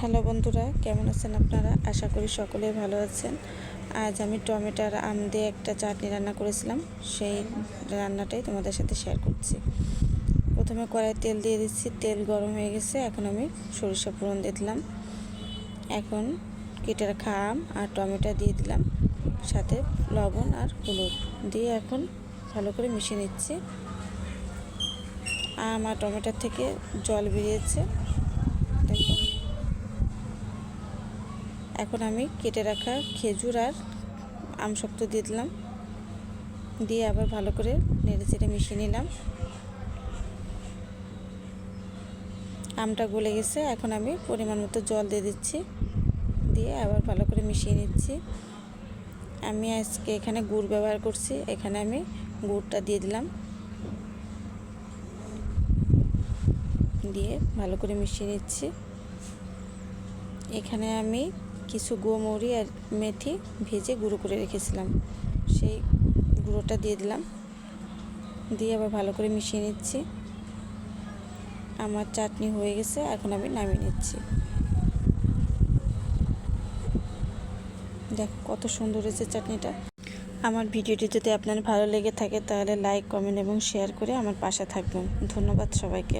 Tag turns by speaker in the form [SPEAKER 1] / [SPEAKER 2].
[SPEAKER 1] Hello বন্ধুরা, কেমন আছেন আপনারা? আশা করি সকলেই ভালো আছেন। আজ আমি টমেটো আর আম দিয়ে একটা চাটনি রান্না করেছিলাম, সেই রান্নাটাই তোমাদের সাথে শেয়ার করছি। প্রথমে কড়াই তেল দিয়ে দিচ্ছি, তেল গরম হয়ে গেছে। এখন আমি সরিষা ফোড়ন দিয়ে দিলাম। এখন কেটে রাখা আম আর টমেটো দিয়ে দিলাম, সাথে লবণ আর হলুদ দিয়ে এখন ভালো করে মিশিয়ে নিচ্ছি। আম আর টমেটোর থেকে জল বেরিয়েছে, দেখুন। এখন আমি কেটে রাখা খেজুর আর আমসত্ত্ব দিয়ে দিলাম, দিয়ে আবার ভালো করে নেড়েচেড়ে মিশিয়ে নিলাম। আমটা গলে গেছে, এখন আমি পরিমাণ মতো জল দিয়ে দিচ্ছি, দিয়ে আবার ভালো করে মিশিয়ে নিচ্ছি। আমি আজকে এখানে গুড় ব্যবহার করছি, এখানে আমি গুড়টা দিয়ে দিলাম, দিয়ে ভালো করে মিশিয়ে নিচ্ছি। এখানে আমি কিছু গোমরি আর মেথি ভেজে গুঁড়ো করে রেখেছিলাম, সেই গুঁড়োটা দিয়ে দিলাম, দিয়ে আবার ভালো করে মিশিয়ে নিচ্ছি। আমার চাটনি হয়ে গেছে, এখন আমি নামিয়ে নিচ্ছি। দেখো কত সুন্দর হয়েছে চাটনিটা। আমার ভিডিওটি যদি আপনার ভালো লেগে থাকে তাহলে লাইক, কমেন্ট এবং শেয়ার করে আমার পাশে থাকবেন। ধন্যবাদ সবাইকে।